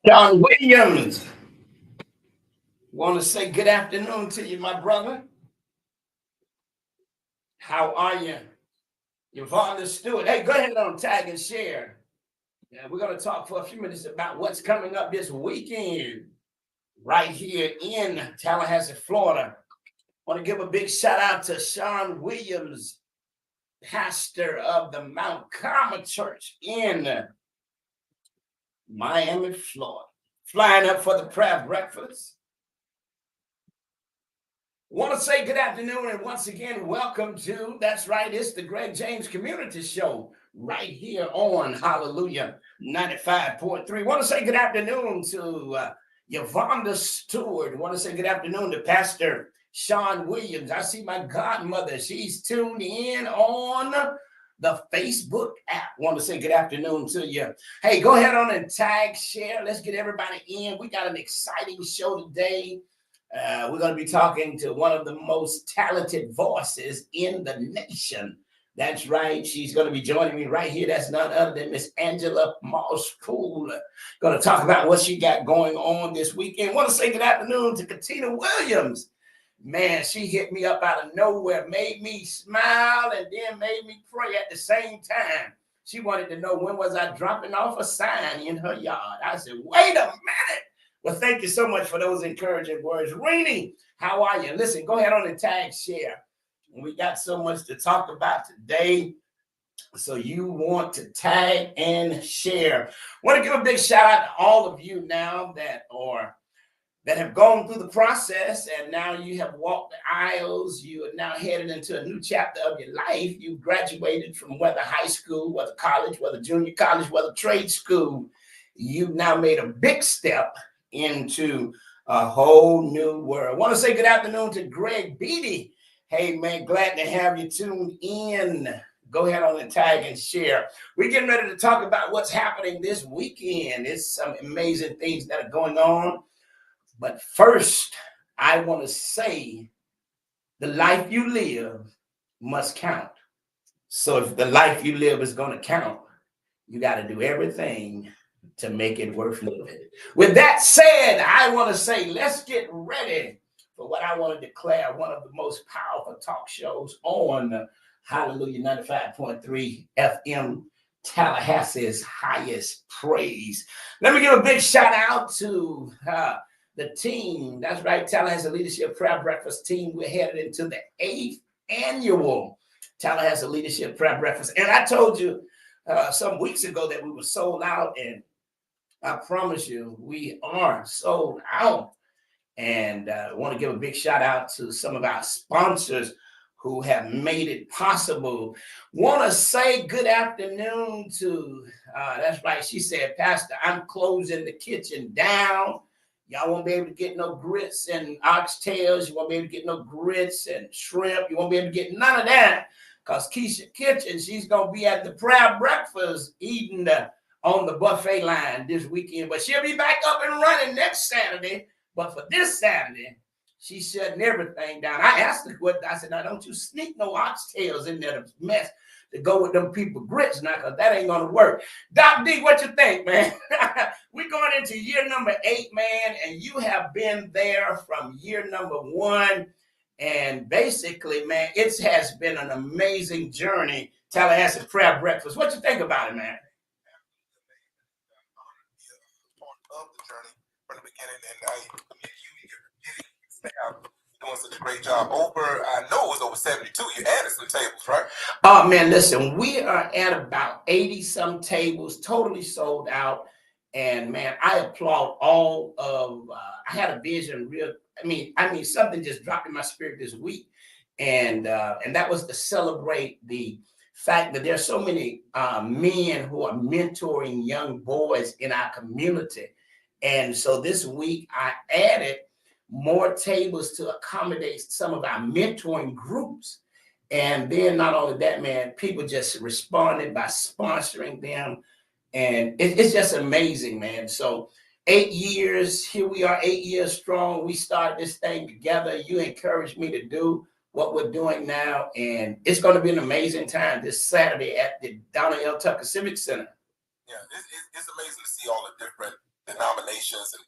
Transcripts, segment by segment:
John Williams, want to say good afternoon to you, my brother. How are you? Yvonne Stewart. Hey, go ahead on tag and share. Yeah, we're going to talk for a few minutes about what's coming up this weekend right here in Tallahassee, Florida. Want to give a big shout out to Sean Williams, pastor of the Mount Carmel Church in Miami, Florida. Flying up for the prayer breakfast. Want to say good afternoon and once again, welcome to, that's right, it's the Greg James Community Show right here on Hallelujah 95.3. Want to say good afternoon to Yvonne Stewart. Want to say good afternoon to Pastor Sean Williams. I see my godmother. She's tuned in on the Facebook app. Want to say good afternoon to you. Hey, go ahead on and tag, share. Let's get everybody in. We got an exciting show today. We're going to be talking to one of the most talented voices in the nation. That's right. She's going to be joining me right here. That's none other than Miss Angela Moss-Poole. Going to talk about what she got going on this weekend. Want to say good afternoon to Katina Williams. Man, she hit me up out of nowhere, made me smile, and then made me pray at the same time. She wanted to know when was I dropping off a sign in her yard. I said, wait a minute. Well, thank you so much for those encouraging words. Renee, how are you? Listen, go ahead on and tag share. We got so much to talk about today. So you want to tag and share. Want to give a big shout out to all of you now that have gone through the process and now you have walked the aisles. You are now headed into a new chapter of your life. You graduated from whether high school, whether college, whether junior college, whether trade school. You've now made a big step into a whole new world. I want to say good afternoon to Greg Beatty. Hey, man, glad to have you tuned in. Go ahead on and tag and share. We're getting ready to talk about what's happening this weekend. It's some amazing things that are going on. But first, I want to say the life you live must count. So if the life you live is going to count, you got to do everything to make it worth living. With that said, I want to say, let's get ready for what I want to declare one of the most powerful talk shows on Hallelujah 95.3 FM, Tallahassee's highest praise. Let me give a big shout out to the team. That's right, Tallahassee Leadership Prayer Breakfast team. We're headed into the 8th annual Tallahassee Leadership Prayer Breakfast. And I told you some weeks ago that we were sold out, and I promise you, we are sold out. And I want to give a big shout out to some of our sponsors who have made it possible. Want to say good afternoon to, that's right, she said, Pastor, I'm closing the kitchen down. Y'all won't be able to get no grits and oxtails. You won't be able to get no grits and shrimp. You won't be able to get none of that because Keisha Kitchen, she's going to be at the prayer breakfast eating on the buffet line this weekend. But she'll be back up and running next Saturday. But for this Saturday, she's shutting everything down. I asked her what, I said, now don't you sneak no oxtails in there to mess to go with them people grits now, because that ain't going to work. Doc D, what you think, man? We're going into year number 8, man, and you have been there from year number 1. And basically, man, it has been an amazing journey, Tallahassee Prayer Breakfast. What you think about it, man? Of the journey from the beginning, and you doing such a great job. I know it was over 72. You added some tables, right? Oh man, listen, we are at about 80 some tables, totally sold out. And man, I applaud all of. I had a vision, real. I mean, something just dropped in my spirit this week, and that was to celebrate the fact that there's so many men who are mentoring young boys in our community. And so this week I added more tables to accommodate some of our mentoring groups. And then not only that, man, people just responded by sponsoring them. And it's just amazing, man. So 8 years, here we are, 8 years strong. We started this thing together. You encouraged me to do what we're doing now. And it's going to be an amazing time this Saturday at the Donna L. Tucker Civic Center. Yeah, it's amazing to see all the different denominations and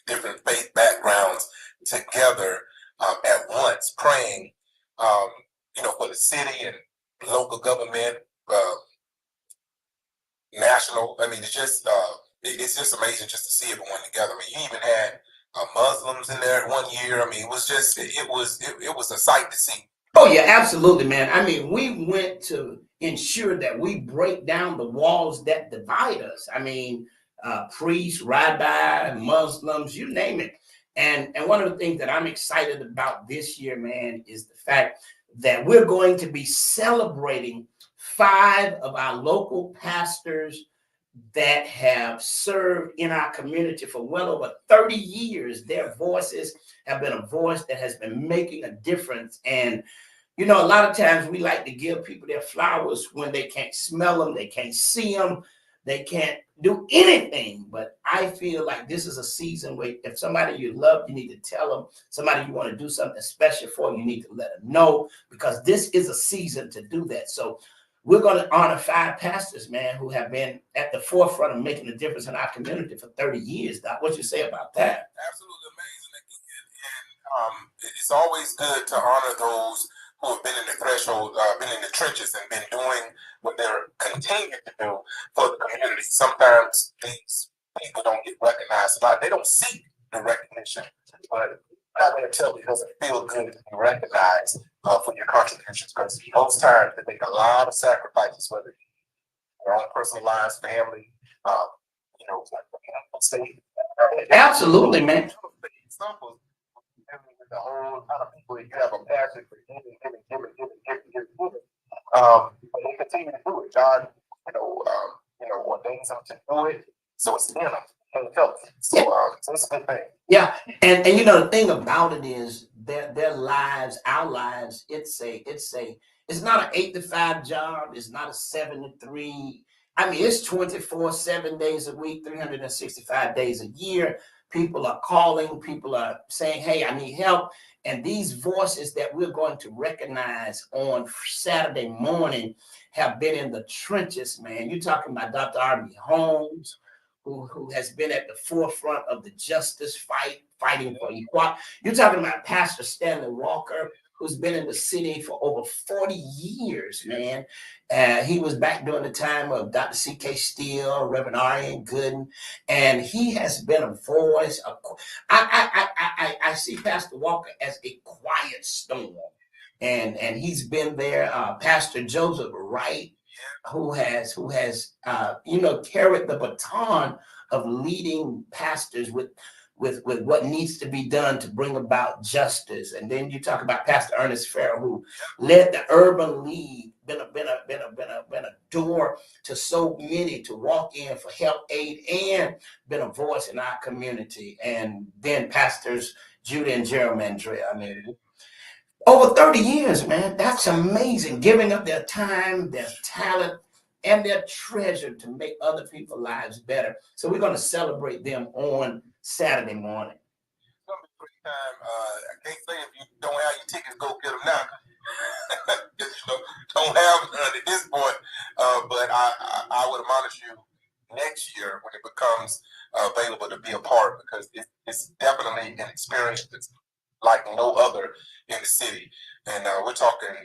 different faith backgrounds together at once, praying, for the city and local government, national. I mean, it's just amazing just to see everyone together. I mean, you even had Muslims in there one year. I mean, it was a sight to see. Oh yeah, absolutely, man. I mean, we went to ensure that we break down the walls that divide us. I mean, priests, rabbi, Muslims, you name it. And one of the things that I'm excited about this year, man, is the fact that we're going to be celebrating 5 of our local pastors that have served in our community for well over 30 years. Their voices have been a voice that has been making a difference. And, a lot of times we like to give people their flowers when they can't smell them, they can't see them, they can't do anything. But I feel like this is a season where if somebody you love, you need to tell them. Somebody you want to do something special for, you need to let them know, because this is a season to do that. So we're going to honor 5 pastors, man, who have been at the forefront of making a difference in our community for 30 years. Doc, what you say about that? Absolutely amazing. And it's always good to honor those who have been in the threshold, been in the trenches, and been doing what they're continuing to do for the community. Sometimes these people don't get recognized a lot. They don't seek the recognition, but I'm going to tell you, it doesn't feel good to be recognized for your contributions, because most times they make a lot of sacrifices, whether it's your own personal lives, family, state. Absolutely, man. Examples. The whole lot of people, you have a passion for giving. But they continue to do it. God, ordains them to do it, so it's in them. Can't help it. So it's a good thing. Yeah, and the thing about it is their lives, our lives. It's not an 8 to 5 job. It's not a 7 to 3. I mean, it's 24, 7 days a week, 365 days a year. People are calling, people are saying, hey, I need help. And these voices that we're going to recognize on Saturday morning have been in the trenches, man. You're talking about Dr. R.B. Holmes, who has been at the forefront of the justice fight, fighting for equality. You're talking about Pastor Stanley Walker, who's been in the city for over 40 years, man. He was back during the time of Dr. C.K. Steele, Reverend Arian Gooden, and he has been a voice. I see Pastor Walker as a quiet storm, and he's been there. Pastor Joseph Wright, who has carried the baton of leading pastors with what needs to be done to bring about justice. And then you talk about Pastor Ernest Farrell, who led the Urban League, been a door to so many to walk in for help, aid, and been a voice in our community. And then Pastors Judah and Jeremy Andrea. I mean, over 30 years, man. That's amazing. Giving up their time, their talent, and their treasure to make other people's lives better. So we're going to celebrate them on Saturday morning. It's going to be a great time. I can't say if you don't have your tickets, go get them now. Don't have none at this point. But I would admonish you next year when it becomes available to be a part, because it's definitely an experience that's like no other in the city. And we're talking,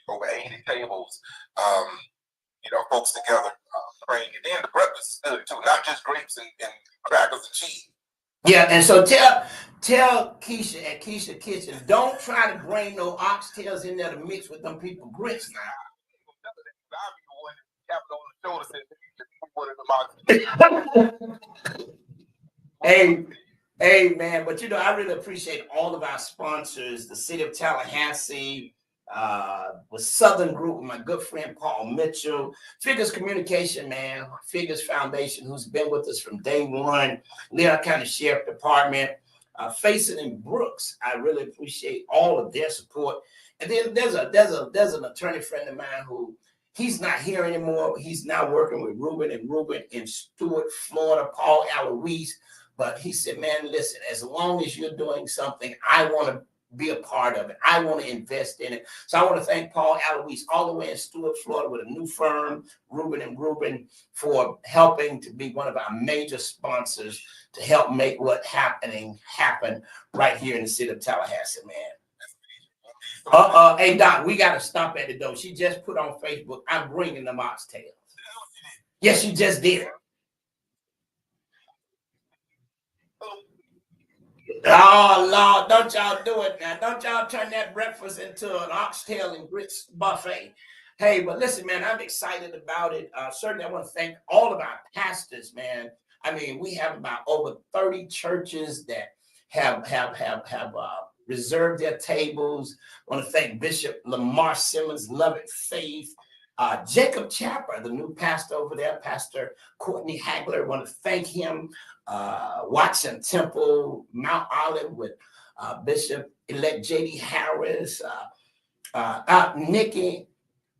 over 80 tables, folks together praying. And then the breakfast is good too, not just grapes and crackers and cheese. Yeah, and so tell Keisha at Keisha Kitchen, don't try to bring no oxtails in there to mix with them people grits now. Hey, man, but I really appreciate all of our sponsors, the City of Tallahassee, with Southern Group, with my good friend Paul Mitchell, Figures Communication, man, Figures Foundation, who's been with us from day one, Leon County Sheriff Department, Faison and Brooks. I really appreciate all of their support. And then there's an attorney friend of mine who he's not here anymore. He's now working with Ruben and Ruben in Stuart, Florida, Paul Aloise. But he said, man, listen, as long as you're doing something, I want to be a part of it. I want to invest in it. So I want to thank Paul Alois all the way in Stuart, Florida, with a new firm, Rubin and Rubin, for helping to be one of our major sponsors to help make what happen right here in the city of Tallahassee, man. Hey Doc, we got to stop at the door. She just put on Facebook, I'm bringing the oxtails. Yes, she just did. Oh Lord, don't y'all do it now. Don't y'all turn that breakfast into an oxtail and grits buffet. Hey, but listen, man, I'm excited about it. Certainly, I want to thank all of our pastors, man. I mean, we have about over 30 churches that have reserved their tables. I want to thank Bishop Lamar Simmons, Love It Faith. Jacob Chapper, the new pastor over there, Pastor Courtney Hagler, I want to thank him. Watson Temple, Mount Olive with Bishop-elect J.D. Harris, Nikki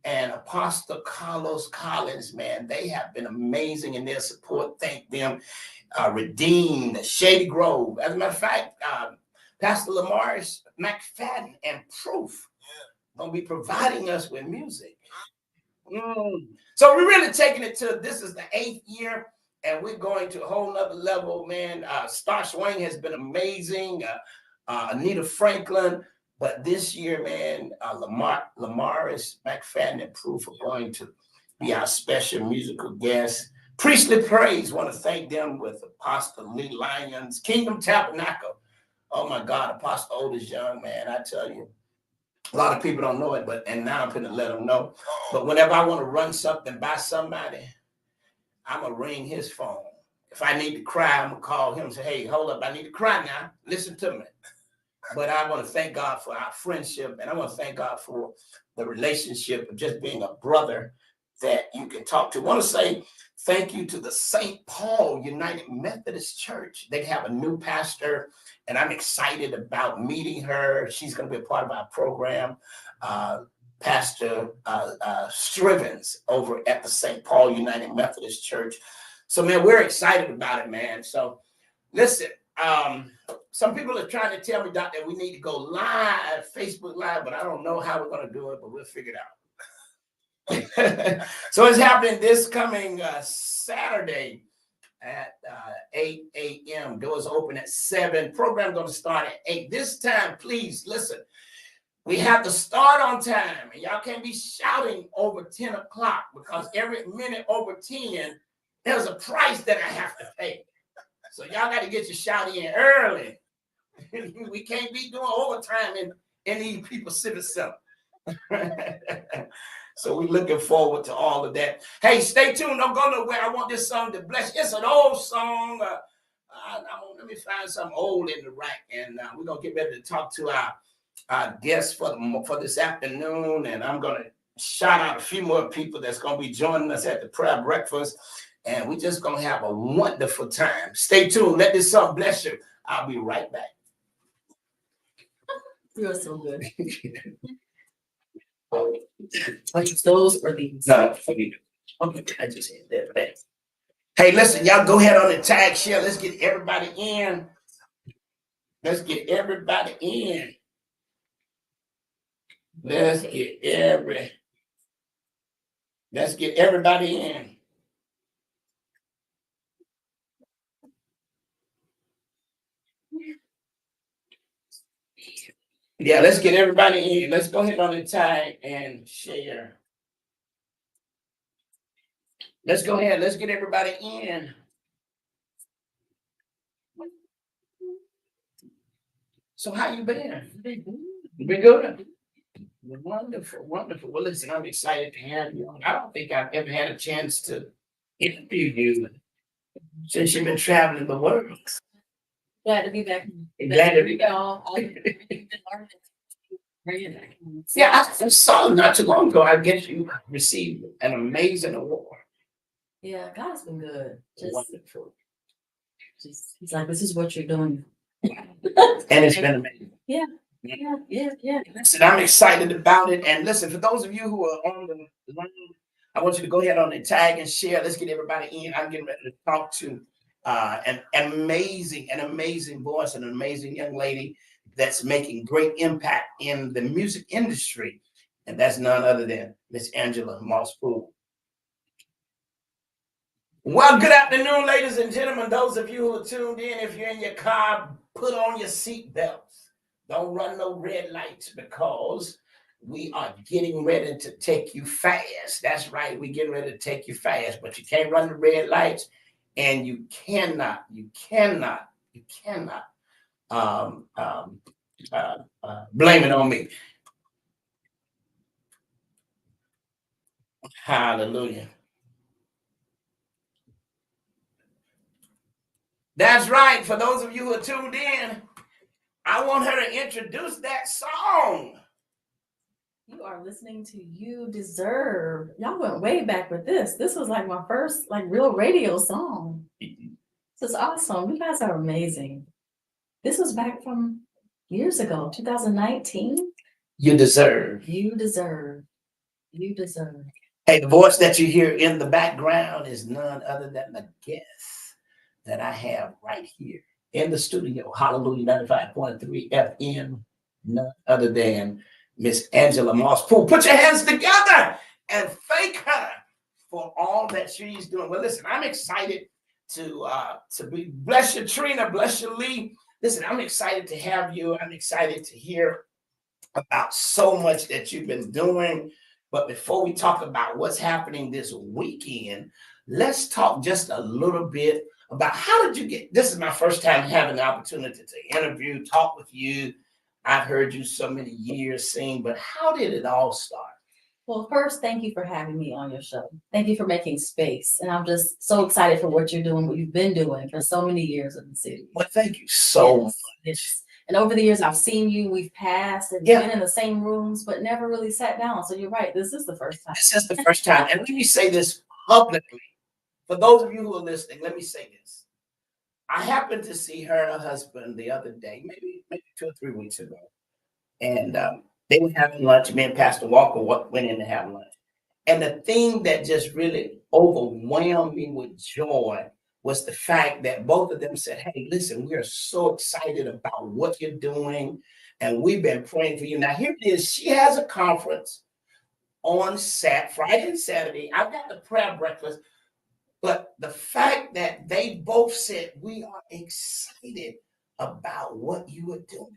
and Apostle Carlos Collins, man, they have been amazing in their support. Thank them. Redeemed, Shady Grove. As a matter of fact, Pastor Lamar's McFadden and Proof going to be providing us with music. So we're really taking it to, this is the 8th year, and we're going to a whole nother level, man. Star Swain has been amazing. Anita Franklin. But this year, man, Lamaris McFadden and Proof are going to be our special musical guests. Priestly Praise, want to thank them with Apostle Lee Lyons. Kingdom Tabernacle. Oh my God, Apostle Otis Young, man, I tell you. A lot of people don't know it, and now I'm going to let them know. But whenever I want to run something by somebody, I'm going to ring his phone. If I need to cry, I'm going to call him and say, hey, hold up, I need to cry now. Listen to me. But I want to thank God for our friendship, and I want to thank God for the relationship of just being a brother that you can talk to. I want to say thank you to the St. Paul United Methodist Church. They have a new pastor, and I'm excited about meeting her. She's going to be a part of our program. Pastor Strivens over at the St. Paul United Methodist Church. So, man, we're excited about it, man. So, listen, some people are trying to tell me, Doc, that we need to go live, Facebook Live, but I don't know how we're going to do it, but we'll figure it out. So it's happening this coming Saturday at 8 a.m. Doors open at 7. Program going to start at 8. This time, please listen. We have to start on time, and y'all can't be shouting over 10 o'clock because every minute over 10, there's a price that I have to pay. So y'all got to get your shout in early. We can't be doing overtime in these people's civic center. So we're looking forward to all of that. Hey, stay tuned. Don't go nowhere. I want this song to bless. It's an old song. Let me find something old in the rack, and we're going to get ready to talk to our guests for this afternoon, and I'm going to shout out a few more people that's going to be joining us at the prayer breakfast, and we're just going to have a wonderful time. Stay tuned. Let this song bless you. I'll be right back. You're so good. Like those or these? No, okay, I just hit that. Hey, listen, y'all go ahead on the tag share. Let's get everybody in. Let's get everybody in. Let's get everybody in. Yeah, let's get everybody in. Let's go ahead on the tag and share. Let's go ahead. Let's get everybody in. So how you been? You been good? Wonderful, wonderful. Well, listen, I'm excited to have you on. I don't think I've ever had a chance to interview you since you've been traveling the world. Glad to be back. Glad to be back. Yeah, I saw not too long ago. I guess you received an amazing award. Yeah, God's been good. Wonderful. He's like, this is what you're doing. And it's been amazing. Yeah. Listen, I'm excited about it. And listen, for those of you who are on the line, I want you to go ahead on the tag and share. Let's get everybody in. I'm getting ready to talk to an amazing voice, an amazing young lady. that's making great impact in the music industry. And that's none other than Miss Angela Moss-Poole. Well, good afternoon, ladies and gentlemen. Those of you who are tuned in, if you're in your car, put on your seat belts. Don't run no red lights because we are getting ready to take you fast. That's right. We're getting ready to take you fast, but you can't run the red lights, and you cannot blame it on me. Hallelujah. That's right. For those of you who are tuned in, I want her to introduce that song. You are listening to You Deserve. Y'all went way back with this. This was like my first like real radio song. This is awesome. You guys are amazing. This was back from years ago, 2019. You deserve. You deserve. You deserve. Hey, the voice that you hear in the background is none other than the guest that I have right here in the studio. Hallelujah 95.3 FM, none other than Miss Angela Moss-Poole. Put your hands together and thank her for all that she's doing. Well, listen, I'm excited to be, bless you, Trina, bless you, Lee. Listen, I'm excited to have you. I'm excited to hear about so much that you've been doing. But before we talk about what's happening this weekend, let's talk just a little bit about how did you get, this is my first time having the opportunity to interview, talk with you. I've heard you so many years sing, but how did it all start? Well, first, thank you for having me on your show. Thank you for making space. And I'm just so excited for what you're doing, what you've been doing for so many years in the city. Well, thank you so much. Yes. And over the years, I've seen you, we've passed and been in the same rooms, but never really sat down. So you're right, this is the first time. This is the first time. And let me say this publicly. For those of you who are listening, let me say this. I happened to see her and her husband the other day, maybe 2 or 3 weeks ago. And they were having lunch. Me and Pastor Walker went in to have lunch. And the thing that just really overwhelmed me with joy was the fact that both of them said, hey, listen, we are so excited about what you're doing. And we've been praying for you. Now, here it is. She has a conference on Friday and Saturday. I've got the prayer breakfast. But the fact that they both said, we are excited about what you are doing.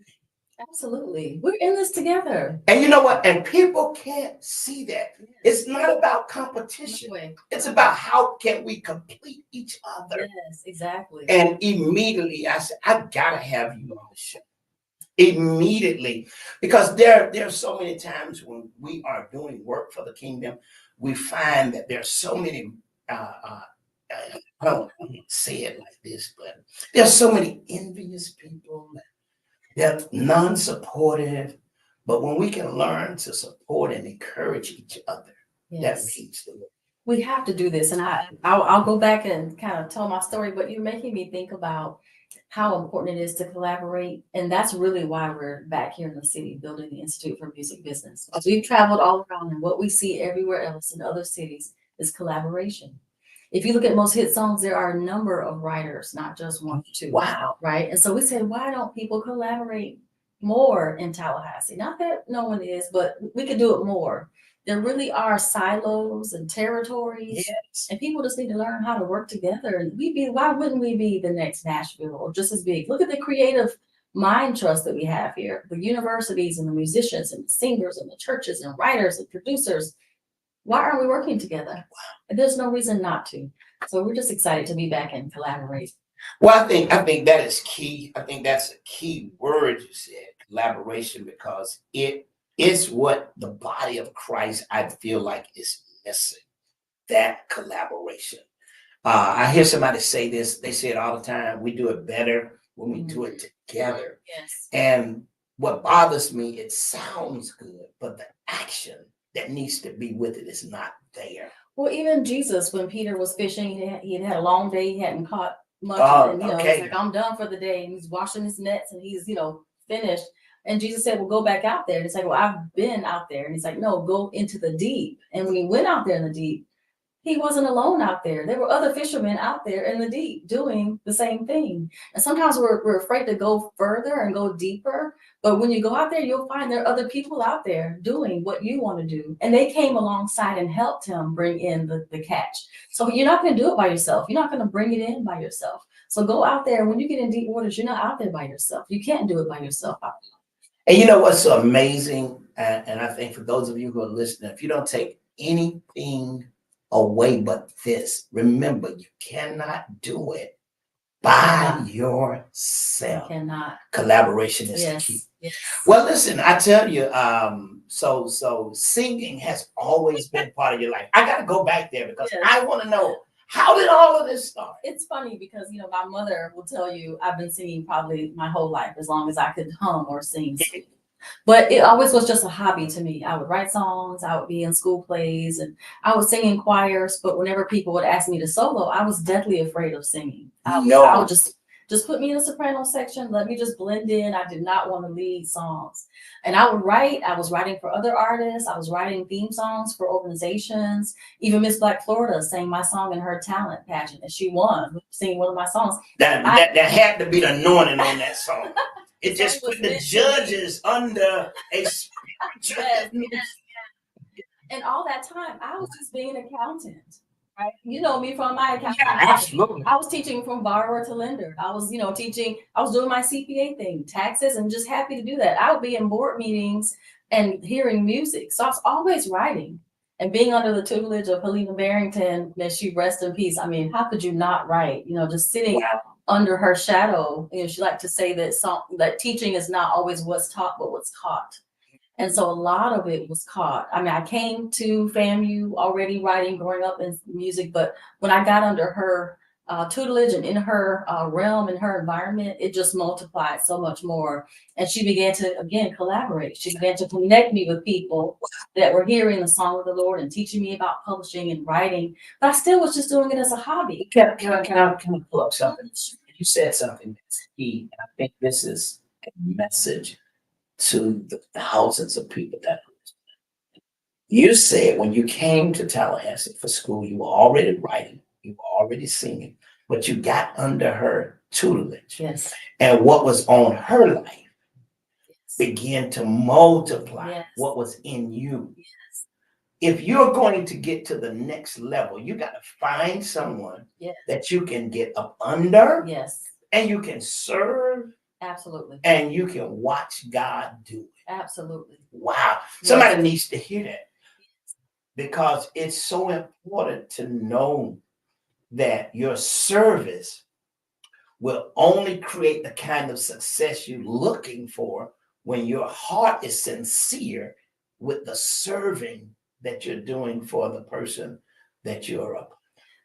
Absolutely. We're in this together. And you know what? And people can't see that. It's not about competition. No way. It's about how can we complete each other. Yes, exactly. And immediately I said, I gotta have you on the show. Immediately. Because there are so many times when we are doing work for the kingdom, we find that there are so many I don't say it like this, but there's so many envious people. They're non-supportive, but when we can learn to support and encourage each other, that means the Lord. We have to do this, and I'll go back and kind of tell my story. But you're making me think about how important it is to collaborate, and that's really why we're back here in the city building the Institute for Music Business. We've traveled all around, and what we see everywhere else in other cities is collaboration. If you look at most hit songs, there are a number of writers, not just one or two. Wow. Right. And so we said, why don't people collaborate more in Tallahassee? Not that no one is, but we could do it more. There really are silos and territories. Yes. And people just need to learn how to work together. And why wouldn't we be the next Nashville or just as big? Look at the creative mind trust that we have here. The universities and the musicians and the singers and the churches and writers and producers. Why aren't we working together? Wow. There's no reason not to. So we're just excited to be back and collaborate. Well, I think that is key. I think that's a key word you said, collaboration, because it is what the body of Christ, I feel like, is missing. That collaboration. I hear somebody say this. They say it all the time. We do it better when we do it together. Yes. And what bothers me, it sounds good, but the action that needs to be with it is not there. Well, even Jesus, when Peter was fishing, he had a long day, he hadn't caught much. And, he's like, I'm done for the day. And he's washing his nets and he's, finished. And Jesus said, well, go back out there. And he's like, well, I've been out there. And he's like, no, go into the deep. And when he went out there in the deep, he wasn't alone out there. There were other fishermen out there in the deep doing the same thing. And sometimes we're afraid to go further and go deeper. But when you go out there, you'll find there are other people out there doing what you want to do. And they came alongside and helped him bring in the catch. So you're not going to do it by yourself. You're not going to bring it in by yourself. So go out there. When you get in deep waters, you're not out there by yourself. You can't do it by yourself out there. And you know what's so amazing? And I think for those of you who are listening, if you don't take anything away but this, remember, you cannot do it by yourself. Cannot. Collaboration is the Yes. key. Yes. Well, listen, I tell you, so singing has always been part of your life. I got to go back there because Yes. I want to know, how did all of this start? It's funny because, you know, my mother will tell you I've been singing probably my whole life, as long as I could hum or sing. But it always was just a hobby to me. I would write songs, I would be in school plays, and I would sing in choirs. But whenever people would ask me to solo, I was deathly afraid of singing. I would just put me in a soprano section, let me just blend in. I did not want to lead songs. And I would write, I was writing for other artists, I was writing theme songs for organizations. Even Miss Black Florida sang my song in her talent pageant, and she won singing one of my songs. That had to be the anointing on that song. It just put the judges under a spiritual. Yes. And all that time, I was just being an accountant, right? You know me from my accounting. Yeah, absolutely. I was teaching from borrower to lender. I was, you know, teaching, I was doing my CPA thing, taxes, and just happy to do that. I would be in board meetings and hearing music. So I was always writing and being under the tutelage of Helena Barrington, may she rest in peace. I mean, how could you not write? You know, just sitting under her shadow. You know, she liked to say that teaching is not always what's taught, but what's caught. And so a lot of it was caught. I mean, I came to FAMU already writing, growing up in music, but when I got under her tutelage and in her realm, in her environment, it just multiplied so much more. And she began to, again, collaborate. She began to connect me with people that were hearing the song of the Lord and teaching me about publishing and writing. But I still was just doing it as a hobby. Can I pull up something? You said something that's key. And I think this is a message to the thousands of people that you said when you came to Tallahassee for school, you were already writing, you were already singing, but you got under her tutelage. Yes. And what was on her life began to multiply what was in you. Yes. If you're going to get to the next level, you got to find someone that you can get up under. Yes. And you can serve. Absolutely. And you can watch God do it. Absolutely. Wow. Somebody needs to hear that, because it's so important to know that your service will only create the kind of success you're looking for when your heart is sincere with the serving that you're doing for the person that you're up.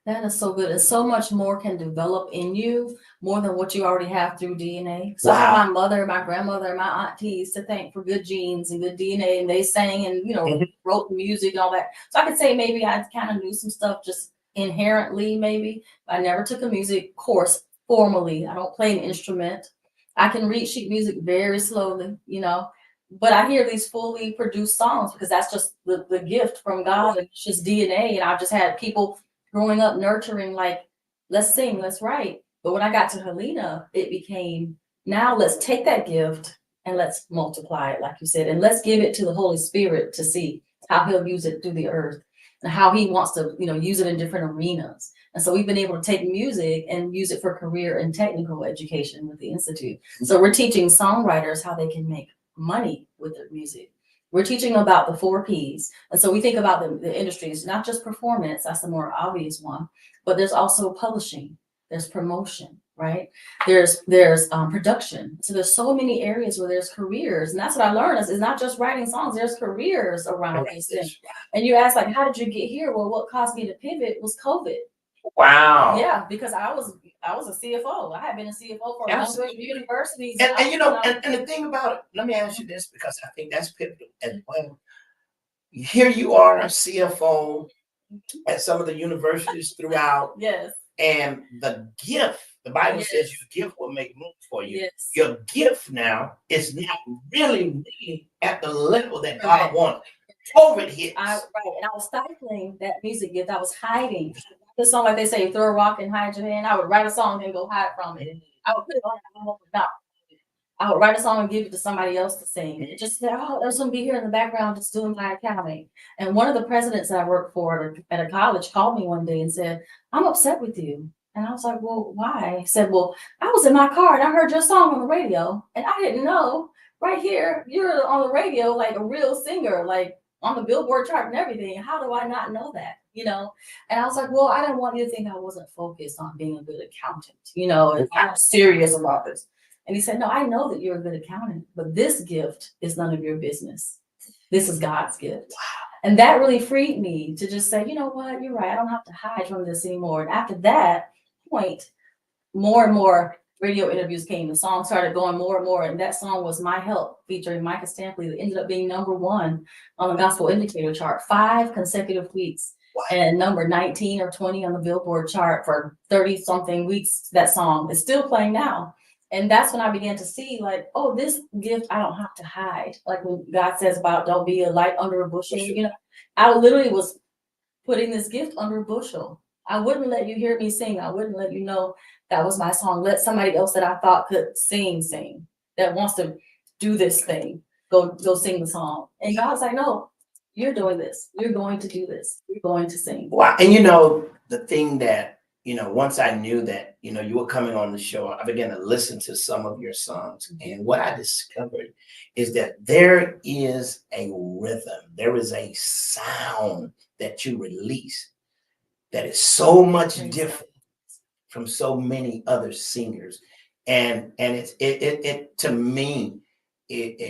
That is so good. And so much more can develop in you, more than what you already have through DNA. So I have my mother, my grandmother, and my aunties to thank for good genes and good DNA. And they sang and, you know, wrote music and all that. So I could say maybe I kind of knew some stuff just inherently, maybe. But I never took a music course formally. I don't play an instrument. I can read sheet music very slowly, you know. But I hear these fully produced songs because that's just the gift from God. And it's just DNA. And I've just had people growing up nurturing, like, let's sing, let's write. But when I got to Helena, it became, now let's take that gift and let's multiply it, like you said, and let's give it to the Holy Spirit to see how he'll use it through the earth and how he wants to, you know, use it in different arenas. And so we've been able to take music and use it for career and technical education with the Institute. So we're teaching songwriters how they can make money with their music. We're teaching about the 4 Ps. And so we think about the industries, not just performance, that's the more obvious one, but there's also publishing, there's promotion, right? There's production. So there's so many areas where there's careers. And that's what I learned is not just writing songs, there's careers around these things. And you ask, like, how did you get here? Well, what caused me to pivot was COVID. Wow. Yeah, because I was a CFO. I had been a CFO for a number of universities. And you know, and the thing about it, let me ask you this, because I think that's pivotal as well. Here you are, a CFO at some of the universities throughout. Yes. And the gift, the Bible says your gift will make room for you. Yes. Your gift now is not really at the level that God wanted. COVID hits. Right, and I was stifling that music gift. I was hiding the song, like they say, throw a rock and hide your hand. I would write a song and go hide from it. I would put it on an album, not. I would write a song and give it to somebody else to sing. And just say, oh, there's gonna be here in the background just doing my accounting. And one of the presidents that I worked for at a college called me one day and said, I'm upset with you. And I was like, well, why? He said, well, I was in my car and I heard your song on the radio and I didn't know. Right here, you're on the radio like a real singer, like on the Billboard chart and everything. How do I not know that? You know? And I was like, well, I didn't want you to think I wasn't focused on being a good accountant, you know, and I'm serious about this. And he said, no, I know that you're a good accountant, but this gift is none of your business. This is God's gift. Wow. And that really freed me to just say, you know what, you're right. I don't have to hide from this anymore. And after that point, more and more radio interviews came. The song started going more and more. And that song was My Help, featuring Micah Stampley, that ended up being #1 on the Gospel Indicator chart, 5 consecutive weeks. Wow. And number 19 or 20 on the Billboard chart for 30 something weeks. That song is still playing now. And that's when I began to see, like, oh, this gift I don't have to hide. Like when God says about don't be a light under a bushel, you know, I literally was putting this gift under a bushel. I wouldn't let you hear me sing. I wouldn't let you know that was my song. Let somebody else that I thought could sing, that wants to do this thing, go sing the song. And God's like, no, you're doing this. You're going to do this. You're going to sing. Wow. And you know, the thing that, you know, once I knew that, you know, you were coming on the show, I began to listen to some of your songs. And what I discovered is that there is a rhythm, there is a sound that you release that is so much different from so many other singers. And it to me,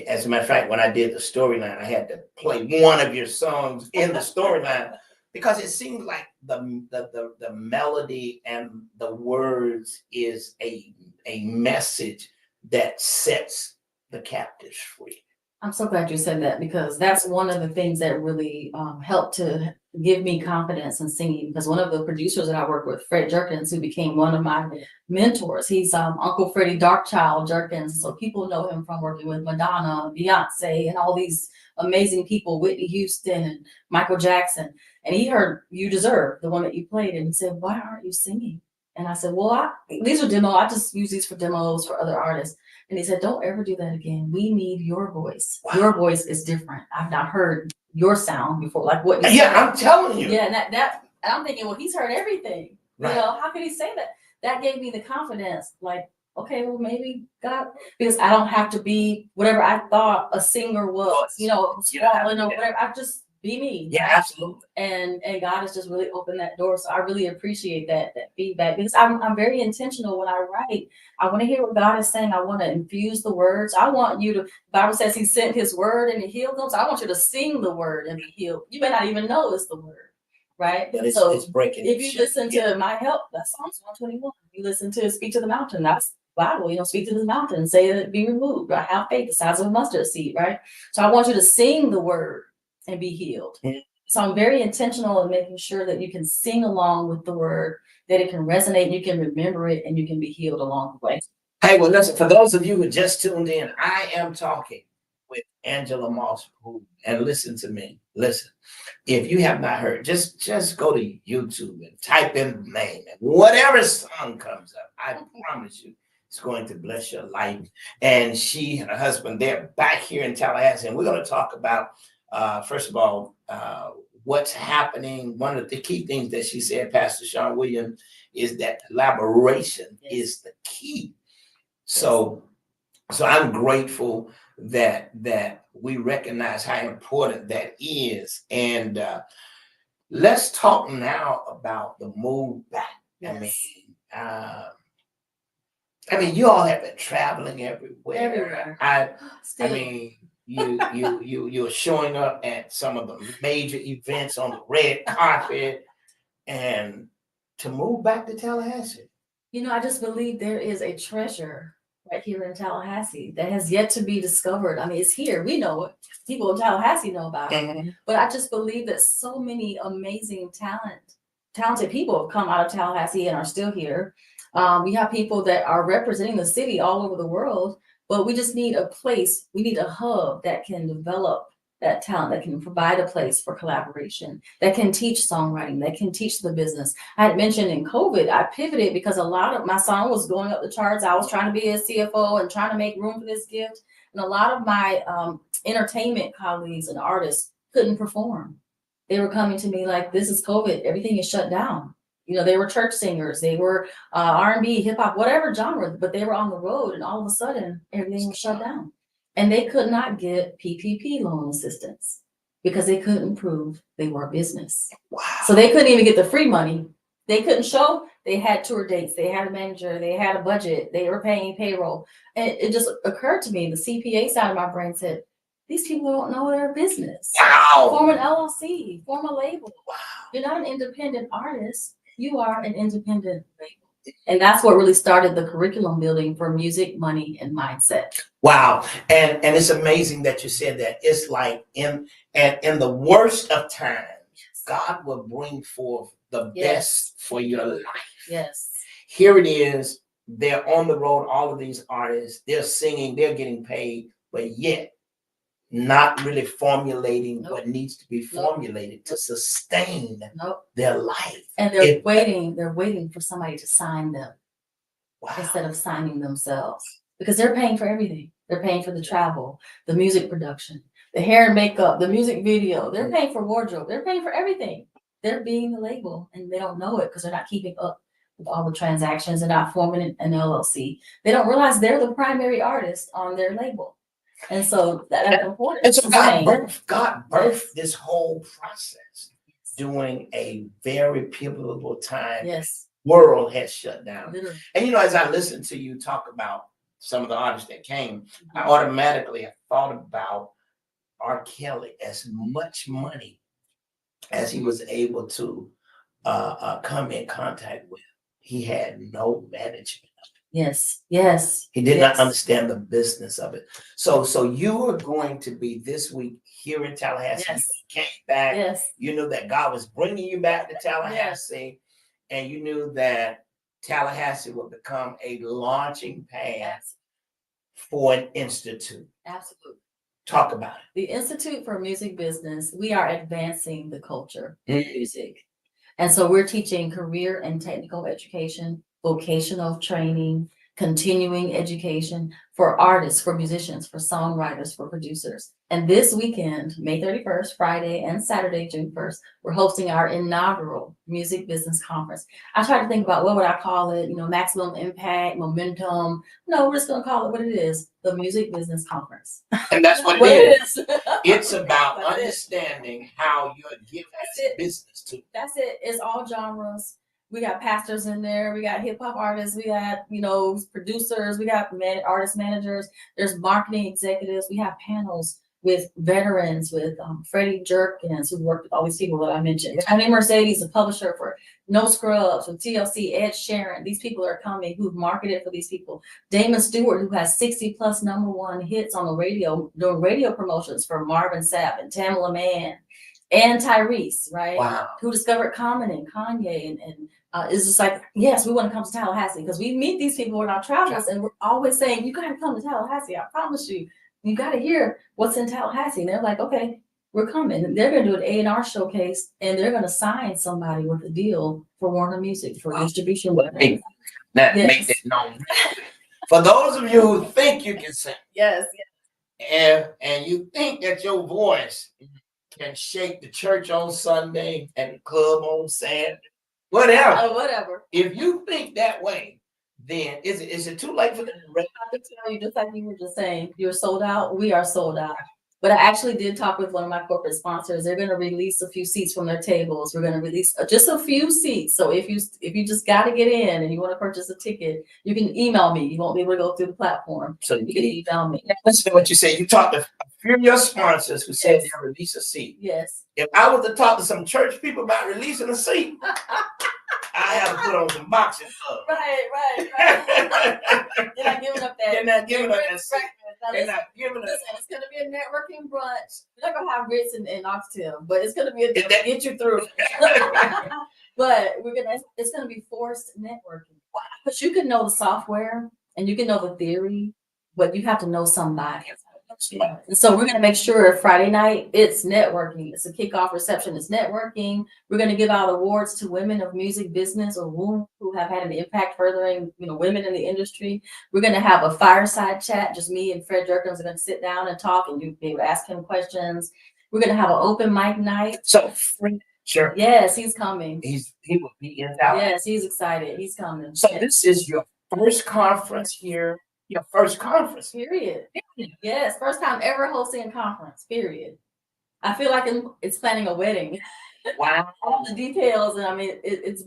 as a matter of fact, when I did the storyline, I had to play one of your songs in the storyline because it seemed like the melody and the words is a message that sets the captives free. I'm so glad you said that because that's one of the things that really helped to give me confidence in singing. Because one of the producers that I work with, Fred Jerkins, who became one of my mentors, he's Uncle Freddie Darkchild Jerkins. So people know him from working with Madonna, Beyonce, and all these amazing people, Whitney Houston and Michael Jackson. And he heard You Deserve, the one that you played, and he said, why aren't you singing? And I said, well, these are demos. I just use these for demos for other artists. And he said, don't ever do that again. We need your voice. Wow. Your voice is different. I've not heard your sound before. Like what? I'm telling you. Yeah, and and I'm thinking, well, he's heard everything. Right. You know, how could he say that? That gave me the confidence. Like, okay, well, maybe God, because I don't have to be whatever I thought a singer was. You know, squalling or whatever. I just be me. Yeah, absolutely. And God has just really opened that door. So I really appreciate that feedback because I'm very intentional when I write. I want to hear what God is saying. I want to infuse the words. I want you to, the Bible says he sent his word and he healed them. So I want you to sing the word and be healed. You may not even know it's the word, right? But it's breaking. If you listen to My Help, that's Psalms 121. You listen to Speak to the Mountain, that's Bible, you know, speak to the mountain, say that it be removed, right? Have faith the size of a mustard seed, right? So I want you to sing the word and be healed. Mm-hmm. So I'm very intentional in making sure that you can sing along with the word, that it can resonate, you can remember it, and you can be healed along the way. Hey, well, listen, for those of you who just tuned in, I am talking with Angela Moss, and listen to me. Listen, if you have not heard, just go to YouTube and type in the name, and whatever song comes up, I promise you, it's going to bless your life. And she and her husband, they're back here in Tallahassee, and we're going to talk about first of all, what's happening. One of the key things that she said, Pastor Sean Williams, is that collaboration is the key. So I'm grateful that we recognize how important that is. And let's talk now about the move back. Yes. I mean, you all have been traveling everywhere. I mean, you're showing up at some of the major events on the red carpet, and to move back to Tallahassee. You know, I just believe there is a treasure right here in Tallahassee that has yet to be discovered. I mean, it's here. We know it. People in Tallahassee know about it. But I just believe that so many amazing talented people have come out of Tallahassee and are still here. We have people that are representing the city all over the world. But we just need a place, we need a hub that can develop that talent, that can provide a place for collaboration, that can teach songwriting, that can teach the business. I had mentioned in COVID, I pivoted because a lot of my song was going up the charts. I was trying to be a CFO and trying to make room for this gift. And a lot of my entertainment colleagues and artists couldn't perform. They were coming to me like, this is COVID, everything is shut down. You know, they were church singers, they were R&B, hip hop, whatever genre, but they were on the road and all of a sudden everything was shut down. And they could not get PPP loan assistance because they couldn't prove they were a business. Wow. So they couldn't even get the free money. They couldn't show they had tour dates, they had a manager, they had a budget, they were paying payroll. And it just occurred to me, the CPA side of my brain said, these people don't know their business. Wow. Form an LLC, form a label. Wow. You're not an independent artist, you are an independent label. And that's what really started the curriculum building for music, money, and mindset. Wow. And it's amazing that you said that. It's like in the worst of times, God will bring forth the Yes. best for your life. Yes. Here it is. They're on the road, all of these artists, they're singing, they're getting paid, but yet not really formulating Nope. what needs to be Nope. formulated to sustain Nope. their life. And they're waiting for somebody to sign them Wow. instead of signing themselves because they're paying for everything. They're paying for the travel, the music production, the hair and makeup, the music video. They're paying for wardrobe. They're paying for everything. They're being the label and they don't know it because they're not keeping up with all the transactions. They're not forming an LLC. They don't realize they're the primary artist on their label. And so that's important. And so Saying, God birthed this whole process during a very pivotal time. yes, World has shut down. literally. And you know, as I listened to you talk about some of the artists that came, I automatically thought about R. Kelly, as much money as he was able to come in contact with. He had no management. Yes, yes. He did not yes. understand the business of it. So you are going to be this week here in Tallahassee. Yes. You came back. Yes, You knew that God was bringing you back to Tallahassee, and you knew that Tallahassee would become a launching pad yes, for an institute. absolutely. Talk about The Institute for Music Business, we are advancing the culture of it. music. And so we're teaching career and technical education, vocational training, continuing education for artists, for musicians, for songwriters, for producers. And this weekend, May 31st, Friday and Saturday, June 1st, we're hosting our inaugural Music Business Conference. I tried to think about what would I call it, maximum impact, momentum. No, we're just going to call it what it is, the Music Business Conference. And that's what What it is. is. It's about That's it. understanding how you're giving That's it. business to. That's it. It's all genres. We got pastors in there. We got hip hop artists. We got, producers. We got artist managers. There's marketing executives. We have panels with veterans, with Freddie Jerkins, who worked with all these people that I mentioned. Tony Mercedes, a publisher for No Scrubs, with TLC, Ed Sheeran. These people are coming who've marketed for these people. Damon Stewart, who has 60 plus #1 hits on the radio, doing radio promotions for Marvin Sapp and Tamela Mann and Tyrese, right? Wow. Who discovered Common and Kanye and it's just like, yes, we want to come to Tallahassee because we meet these people in our travels and we're always saying, you got to come to Tallahassee. I promise you, you got to hear what's in Tallahassee. And they're like, okay, we're coming. And they're going to do an A&R showcase and they're going to sign somebody with a deal for Warner Music for distribution. Hey, now Yes. make that known. For those of you who think you can sing, Yes. and you think that your voice can shake the church on Sunday and the club on Saturday, whatever. Whatever. If you think that way, then is it too late for them to I can tell you, just like you were just saying, you're sold out. We are sold out. But I actually did talk with one of my corporate sponsors. They're going to release a few seats from their tables. We're going to release just a few seats. So if you just got to get in and you want to purchase a ticket, you can email me. You won't be able to go through the platform. So You can email me. listen to what you said. You talked to a few of your sponsors who said they'll release a seat. Yes. If I was to talk to some church people about releasing a seat, I have to put on some boxing gloves. Right. They're not giving up that. They're not giving up that Right. seat. Now, They're not giving up. listen, it's going to be a networking brunch. We're not going to have grits and oxtail, but it's going to be a Is that- get you through. But it's going to be forced networking. But you can know the software and you can know the theory, but you have to know somebody. So we're gonna make sure Friday night, it's networking. It's a kickoff reception, it's networking. We're gonna give out awards to women of music business or who have had an impact furthering, women in the industry. We're gonna have a fireside chat, just me and Fred Jerkins are gonna sit down and talk, and you'll be able to ask him questions. We're gonna have an open mic night. So, sure, Yes, he's coming. he will be in town. Yes, he's excited. He's coming. So this is your first conference here, your first conference. Period. Yes, first time ever hosting a conference, period. I feel like it's planning a wedding. Wow. All the details, and I mean, it's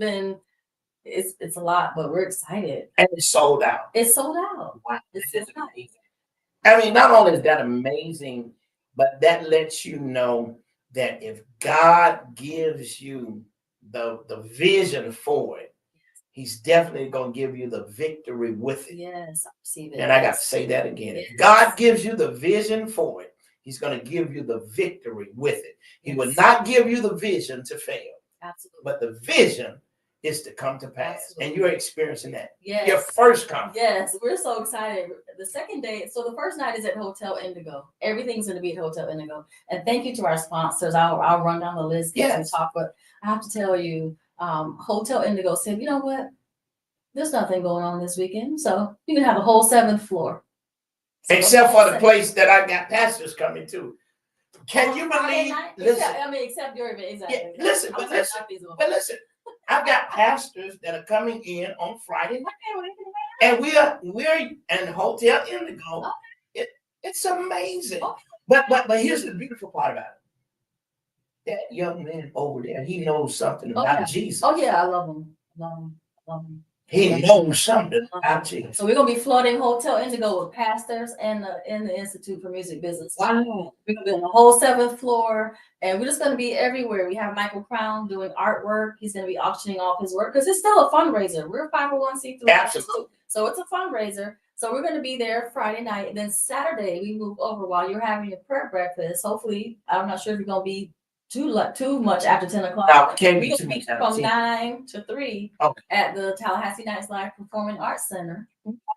a lot, but we're excited. And it's sold out. It's sold out. Wow. It's This is sold out. amazing. I mean, not only is that amazing, but that lets you know that if God gives you the vision for it, he's definitely going to give you the victory with it. Yes, I receive it. And I got to say that again. If God gives you the vision for it, he's going to give you the victory with it. He will not give you the vision to fail, Absolutely. but the vision is to come to pass. Absolutely. And you're experiencing that. Yes. Your first conference. Yes, we're so excited. The second day, so the first night is at Hotel Indigo. Everything's going to be at Hotel Indigo. And thank you to our sponsors. I'll run down the list as Yes. we talk, but I have to tell you, Hotel Indigo said, you know what? There's nothing going on this weekend, so you can have a whole 7th floor. Except for the place that I got pastors coming to. Can you Friday believe? night? Listen, Except your event, exactly. Yeah, listen, I'm but sorry, listen, not these ones. but listen, I've got pastors that are coming in on Friday night, and we're in Hotel Indigo. It's amazing. Okay. But here's the beautiful part about it. That young man over there, he knows something about Okay. Jesus. Oh yeah, I love them. Love them. Love them. He knows something about Jesus. So we're gonna be flooding Hotel Indigo with pastors and the Institute for Music Business. Wow. We're gonna be on the whole 7th floor, and we're just gonna be everywhere. We have Michael Crown doing artwork. He's gonna be auctioning off his work because it's still a fundraiser. We're a 501c3. Absolutely. So it's a fundraiser. So we're gonna be there Friday night, and then Saturday we move over while you're having your prayer breakfast. Hopefully, I'm not sure if you're gonna be too much after 10 o'clock. No, it can't be We're too gonna much be after from 10. 9 to 3 Okay. at the Tallahassee Nights Live Performing Arts Center.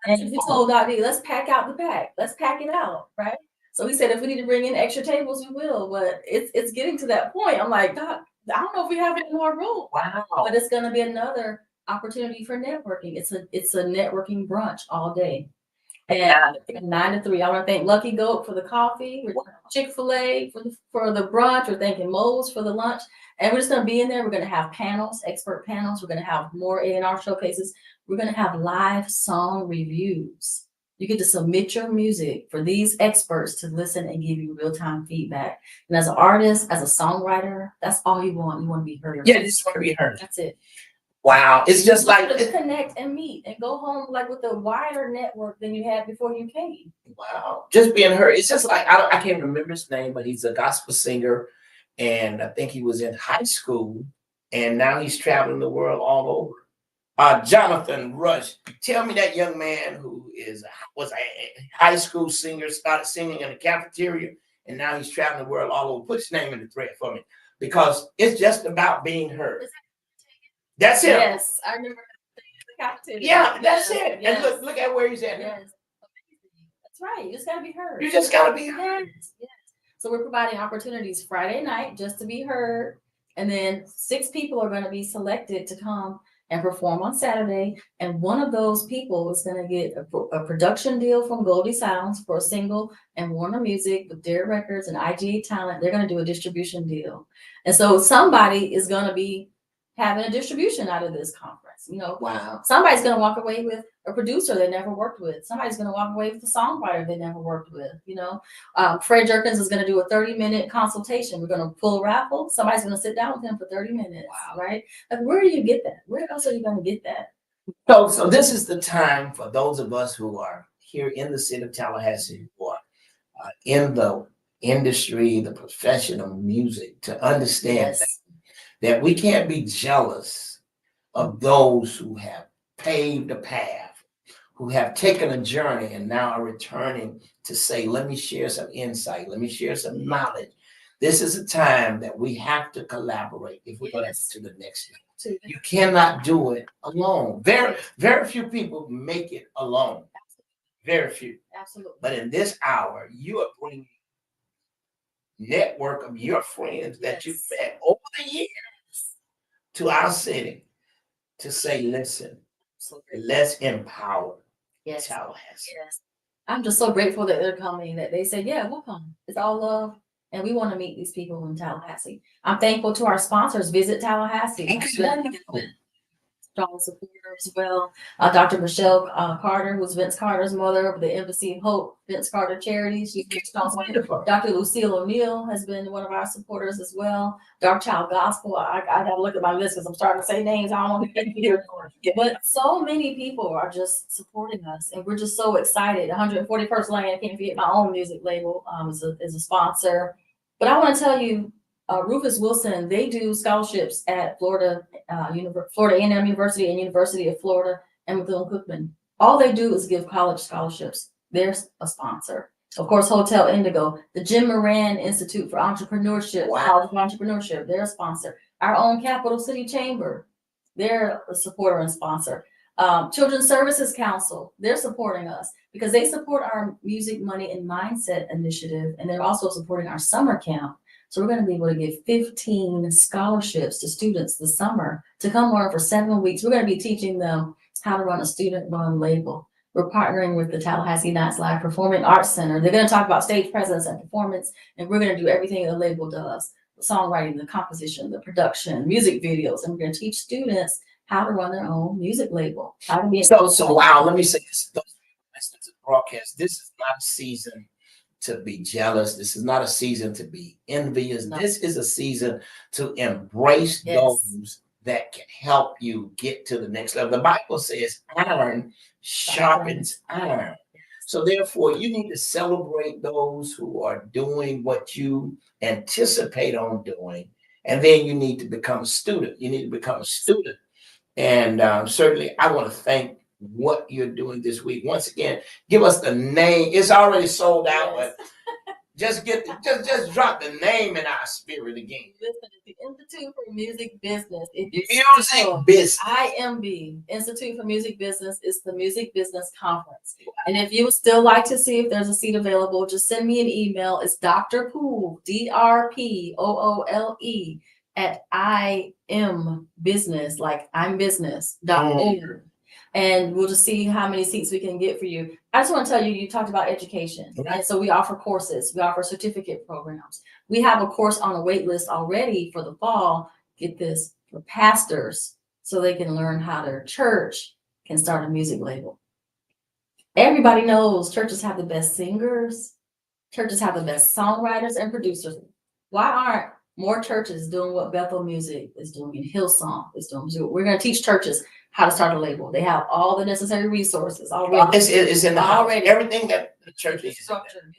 And we told Dr. D, let's pack out the pack. Let's pack it out, right? So he said if we need to bring in extra tables, we will. But it's getting to that point. I'm like, Doc, I don't know if we have any more room. Wow. But it's gonna be another opportunity for networking. It's a networking brunch all day. And 9 to 3. I want to thank Lucky Goat for the coffee, Chick-fil-A for the brunch. We're thanking Moe's for the lunch. And we're just going to be in there. We're going to have panels, expert panels. We're going to have more A&R showcases. We're going to have live song reviews. You get to submit your music for these experts to listen and give you real-time feedback. And as an artist, as a songwriter, that's all you want. You want to be heard. Yeah, just want to be heard. That's it. Wow. It's just like to connect and meet and go home like with a wider network than you had before you came. wow, just being heard. It's just like I can't remember his name, but he's a gospel singer, and I think he was in high school, and now he's traveling the world all over. Jonathan Rush. Tell me that young man who was a high school singer, started singing in the cafeteria, and now he's traveling the world all over. Put his name in the thread for me, because it's just about being heard. That's it. Yes, I remember the cafeteria. Yeah, that's Yes, it. yes, And look at where he's at. yes. Amazing. That's right. You just gotta be heard. You just gotta be heard. Yes, yes. So we're providing opportunities Friday night just to be heard. And then 6 people are going to be selected to come and perform on Saturday. And one of those people is going to get a production deal from Goldie Sounds for a single, and Warner Music with their records and IGA Talent, they're going to do a distribution deal. And so somebody is going to be having a distribution out of this conference. Wow. Somebody's going to walk away with a producer they never worked with. Somebody's going to walk away with a songwriter they never worked with. Fred Jerkins is going to do a 30-minute consultation. We're going to pull a raffle. Somebody's going to sit down with him for 30 minutes. Wow. Right? Like, where do you get that? Where else are you going to get that? So this is the time for those of us who are here in the city of Tallahassee, who are in the industry, the profession of music, to understand that we can't be jealous of those who have paved a path, who have taken a journey and now are returning to say, let me share some insight, let me share some knowledge. This is a time that we have to collaborate if we're going to get to the next level. You cannot do it alone. Very, very few people make it alone. Very few. Absolutely. But in this hour, you are bringing network of your friends that you've Yes. met over the years to our city to say, listen, Absolutely. let's empower Yes. Tallahassee. Yes. I'm just so grateful that they're coming, that they say, yeah, we'll come. It's all love. And we want to meet these people in Tallahassee. I'm thankful to our sponsors, Visit Tallahassee. Strong supporter as well. Dr. Michelle Carter, who's Vince Carter's mother of the Embassy of Hope, Vince Carter Charities. She's been strong supporter. Wonderful. Dr. Lucille O'Neill has been one of our supporters as well. Dark Child Gospel. I gotta look at my list because I'm starting to say names. I don't want to get here. But so many people are just supporting us, and we're just so excited. 141st Lane, I can't forget my own music label, is a sponsor. But I want to tell you, Rufus Wilson, they do scholarships at Florida Florida A&M University and University of Florida and Bethune-Cookman. All they do is give college scholarships. They're a sponsor. Of course, Hotel Indigo, the Jim Moran Institute for Entrepreneurship, Wow. College of Entrepreneurship, they're a sponsor. Our own Capital City Chamber, they're a supporter and sponsor. Children's Services Council, they're supporting us because they support our Music, Money, and Mindset initiative, and they're also supporting our summer camp. So we're going to be able to give 15 scholarships to students this summer to come learn for 7 weeks. We're going to be teaching them how to run a student-run label. We're partnering with the Tallahassee Nights Live Performing Arts Center. They're going to talk about stage presence and performance, and we're going to do everything the label does: the songwriting, the composition, the production, music videos, and we're going to teach students how to run their own music label. How to be So wow, let me say this. Those listening to the broadcast, this is not a season to be jealous. This is not a season to be envious. No. This is a season to embrace Yes. those that can help you get to the next level. The Bible says iron sharpens iron. So therefore, you need to celebrate those who are doing what you anticipate on doing. And then you need to become a student. You need to become a student. And certainly, I want to thank what you're doing this week. Once again, give us the name. It's already sold out, Yes. but just drop the name in our spirit again. Listen, it's the Institute for Music Business. If you Music business. IMB, Institute for Music Business, is the Music Business Conference. And if you would still like to see if there's a seat available, just send me an email. It's Dr. Poole, DRPOOLE, at IMbusiness, like I'm business.org. And we'll just see how many seats we can get for you. I just want to tell you, you talked about education. Okay. And so we offer courses, we offer certificate programs. We have a course on a wait list already for the fall. Get this, for pastors, so they can learn how their church can start a music label. Everybody knows churches have the best singers, churches have the best songwriters and producers. Why aren't more churches doing what Bethel Music is doing and Hillsong is doing? We're going to teach churches how to start a label. They have all the necessary resources already. It's in the house. Already. Everything that the church is.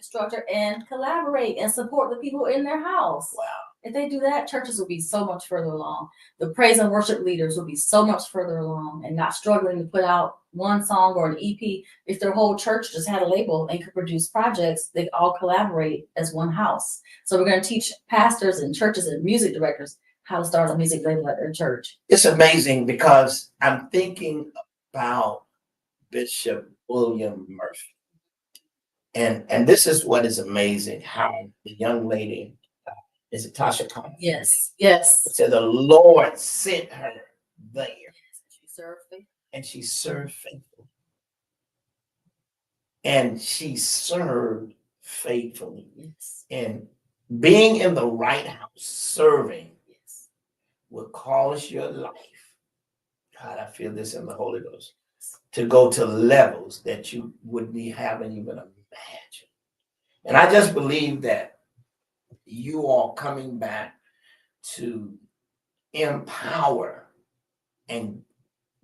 Structure and collaborate and support the people in their house. Wow. If they do that, churches will be so much further along. The praise and worship leaders will be so much further along and not struggling to put out one song or an EP. If their whole church just had a label and could produce projects, they all collaborate as one house. So we're going to teach pastors and churches and music directors how to start a music label at their church. It's amazing because I'm thinking about Bishop William Murphy. And this is what is amazing, how the young lady, is it Tasha Combs? Yes. Said the Lord sent her there. She served faithfully. And she served faithfully. And she served faithfully. Yes. And being in the right house, serving, Yes. will cause your life, God, I feel this in the Holy Ghost, to go to levels that you wouldn't haven't even imagined. And I just believe that you are coming back to empower and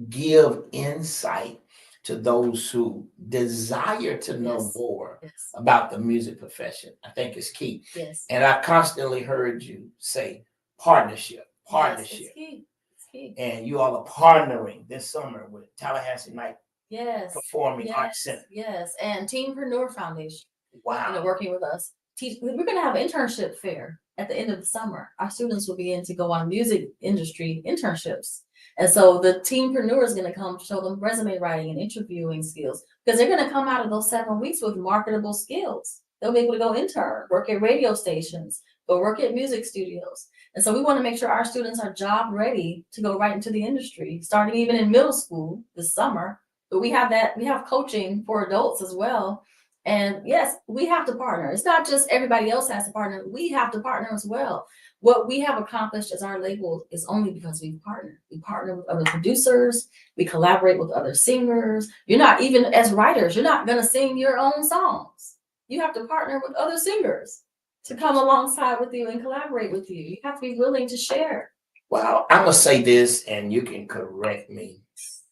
give insight to those who desire to know Yes. more Yes. about the music profession. I think it's key. Yes. And I constantly heard you say partnership. Yes, it's key. It's key. And you all are partnering this summer with Tallahassee Night Yes. Performing Arts Center. Yes. And Teampreneur Foundation, Wow. working with us. We're going to have an internship fair at the end of the summer. Our students will begin to go on music industry internships. And so the teenpreneur is going to come show them resume writing and interviewing skills because they're going to come out of those 7 weeks with marketable skills. They'll be able to go intern, work at radio stations, go work at music studios. And so we want to make sure our students are job ready to go right into the industry, starting even in middle school this summer. But we have coaching for adults as well. And yes, we have to partner. It's not just everybody else has to partner. We have to partner as well. What we have accomplished as our label is only because we partner. We partner with other producers. We collaborate with other singers. You're not even as writers, you're not going to sing your own songs. You have to partner with other singers to come alongside with you and collaborate with you. You have to be willing to share. Well, I'm gonna say this, and you can correct me,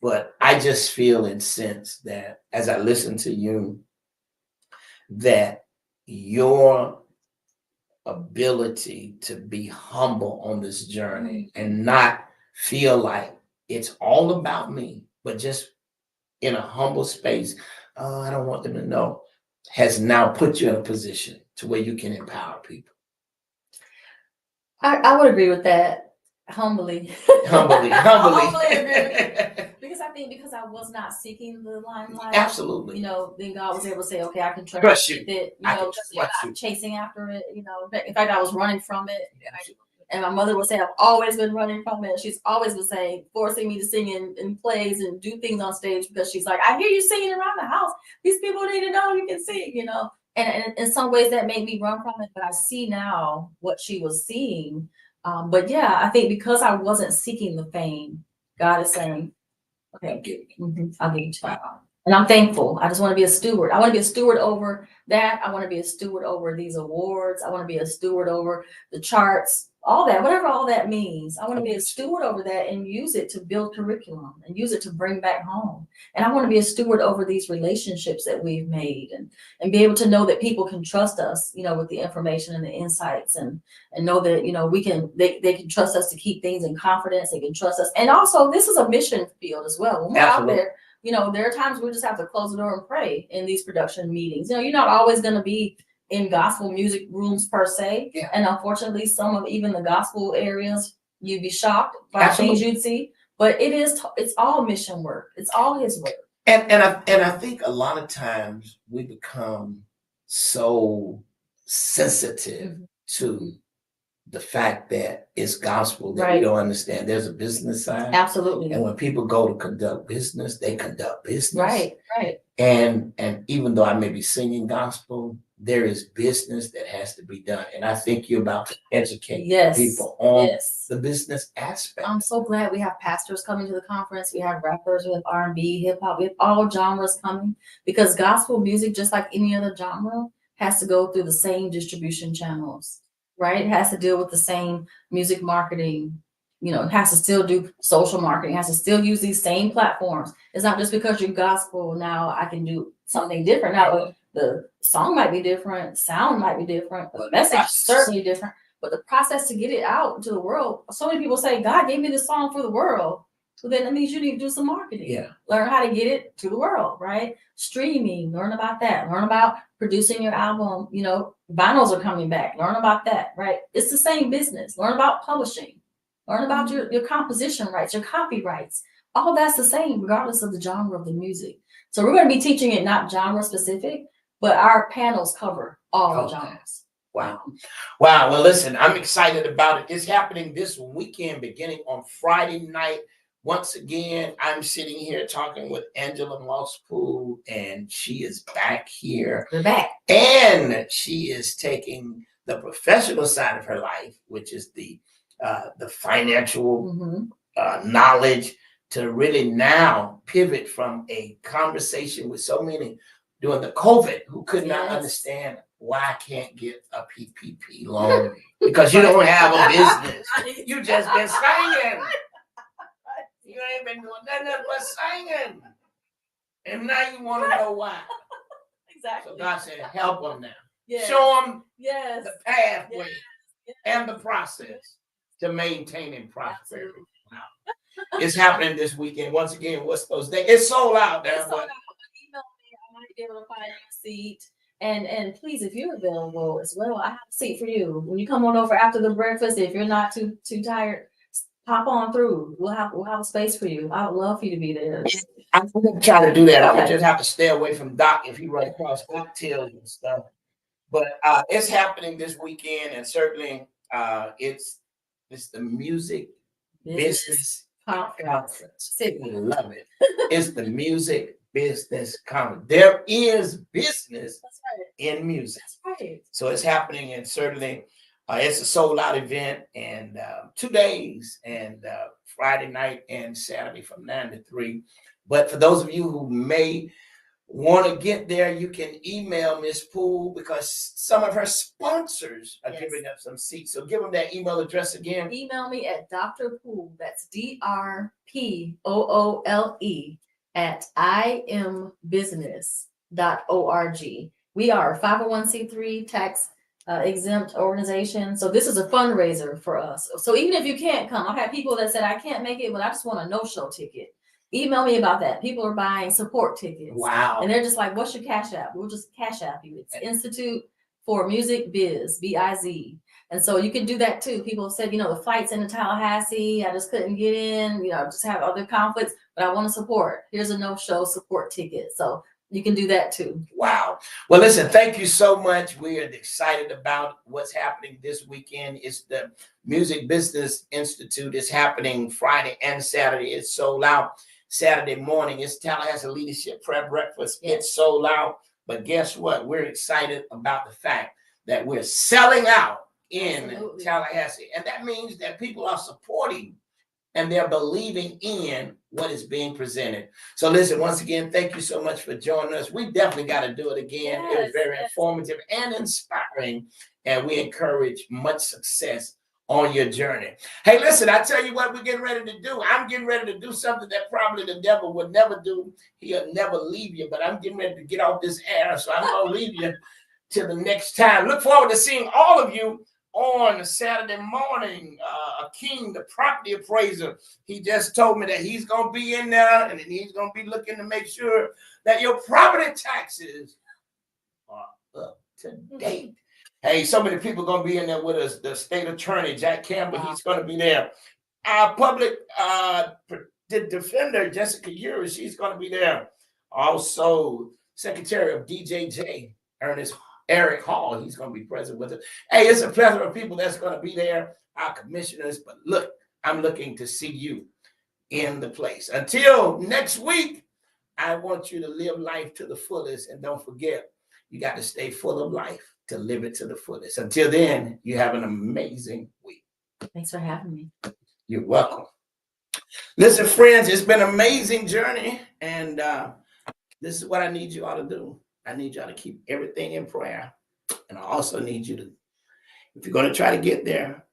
but I just feel and sense that as I listen to you, that your ability to be humble on this journey and not feel like it's all about me, but just in a humble space, I don't want them to know, has now put you in a position to where you can empower people. I would agree with that. Humbly. Humbly. Humbly agree. Because I think because I was not seeking the limelight, Absolutely. then God was able to say, okay, I can Trust you. it, I can just you're trust not you. chasing after it, In fact, I was running from it. And my mother would say, I've always been running from it. She's always been saying, forcing me to sing in plays and do things on stage because she's like, I hear you singing around the house. These people need to know you can sing, And in some ways that made me run from it, but I see now what she was seeing. But yeah, I think because I wasn't seeking the fame, God is saying, okay, I'll give you time. And I'm thankful. I just want to be a steward. I want to be a steward over that. I want to be a steward over these awards. I want to be a steward over the charts, all that, whatever all that means. I want to be a steward over that and use it to build curriculum and use it to bring back home. And I want to be a steward over these relationships that we've made and be able to know that people can trust us, with the information and the insights and know that, they can trust us to keep things in confidence. They can trust us. And also this is a mission field as well. When we're out there, there are times we just have to close the door and pray in these production meetings. You're not always going to be in gospel music rooms per se. Yeah. And unfortunately, some of even the gospel areas, you'd be shocked by things you'd see. But it's all mission work. It's all his work. And I think a lot of times we become so sensitive to the fact that it's gospel that we don't understand. There's a business side. Absolutely. And when people go to conduct business, they conduct business. Right. And even though I may be singing gospel, there is business that has to be done. And I think you're about to educate people on the business aspect. I'm so glad we have pastors coming to the conference. We have rappers, we have R&B, hip hop, we have all genres coming because gospel music, just like any other genre, has to go through the same distribution channels, right? It has to deal with the same music marketing. It has to still do social marketing, has to still use these same platforms. It's not just because you're gospel, now I can do something different. Now, the song might be different, sound might be different, the message is certainly different, but the process to get it out to the world, so many people say, God gave me this song for the world. So then that means you need to do some marketing. Yeah. Learn how to get it to the world, right? Streaming, learn about that. Learn about producing your album. Vinyls are coming back. Learn about that, right? It's the same business. Learn about publishing. Learn about your composition rights, your copyrights. All that's the same, regardless of the genre of the music. So we're going to be teaching it not genre specific, but our panels cover all genres. Wow. Well, listen, I'm excited about it. It's happening this weekend, beginning on Friday night. Once again, I'm sitting here talking with Angela Mosspool, and she is back here. We're back. And she is taking the professional side of her life, which is the financial knowledge, to really now pivot from a conversation with so many during the COVID who could not understand why I can't get a PPP loan because you don't have a business. You just been singing. You ain't been doing nothing but singing. And now you want to know why. Exactly. So God said, help them now. Yes. Show them Yes. the pathway and the process to maintaining prosperity. Wow. It's happening this weekend. Once again, what's those days? It's sold out there. Email me. I might be able to find you a seat. And please, if you're available as well, I have a seat for you. When you come on over after the breakfast, if you're not too tired, pop on through. We'll have a space for you. I would love for you to be there. I'm gonna try to do that. I'm gonna Okay. just have to stay away from Doc if he run across cocktails and stuff. But it's happening this weekend, and certainly it's the music business conference. I love it. It's the music business conference. There is business That's right. in music. That's right. So it's happening, and certainly it's a sold out event, and 2 days, and Friday night and Saturday from 9 to 3. But for those of you who may want to get there, you can email Miss Poole because some of her sponsors are Yes. giving up some seats. So give them that email address again. Email me at Dr. Poole. That's DRPOOLE at imbusiness.org. We are a 501c3 tax exempt organization. So this is a fundraiser for us. So even if you can't come, I've had people that said, I can't make it, but I just want a no-show ticket. Email me about that. People are buying support tickets. Wow. And they're just like, what's your Cash App? We'll just Cash App you. It's Institute for Music Biz, BIZ. And so you can do that too. People said, the flight's into Tallahassee. I just couldn't get in, just have other conflicts, but I want to support. Here's a no-show support ticket. So you can do that too. Wow. Well, listen, thank you so much. We are excited about what's happening this weekend. It's the Music Business Institute. It's happening Friday and Saturday. It's sold out. Saturday morning, it's Tallahassee Leadership Prayer Breakfast. Yes. It's sold out. But guess what? We're excited about the fact that we're selling out in Absolutely. Tallahassee. And that means that people are supporting and they're believing in what is being presented. So listen, once again, thank you so much for joining us. We definitely got to do it again. It was Yes, very yes. informative and inspiring. And we encourage much success on your journey. Hey, listen, I tell you what we're getting ready to do. I'm getting ready to do something that probably the devil would never do. He'll never leave you, but I'm getting ready to get off this air. So I'm going to leave you till the next time. Look forward to seeing all of you on Saturday morning. Akeem, the property appraiser, he just told me that he's going to be in there and he's going to be looking to make sure that your property taxes are up to date. Hey, so many people going to be in there with us. The state attorney, Jack Campbell, Wow. he's going to be there. Our public defender, Jessica Uri, she's going to be there. Also, Secretary of DJJ, Eric Hall, he's going to be present with us. Hey, it's a plethora of people that's going to be there, our commissioners. But look, I'm looking to see you in the place. Until next week, I want you to live life to the fullest. And don't forget, you got to stay full of life to live it to the fullest. Until then, you have an amazing week. Thanks for having me. You're welcome. Listen, friends, it's been an amazing journey. And this is what I need you all to do. I need y'all to keep everything in prayer. And I also need you to, if you're going to try to get there,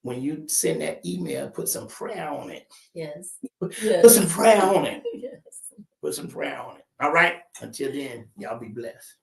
when you send that email, put some prayer on it. Yes. Put Yes. some prayer on it. Yes. Put some prayer on it. All right? Until then, y'all be blessed.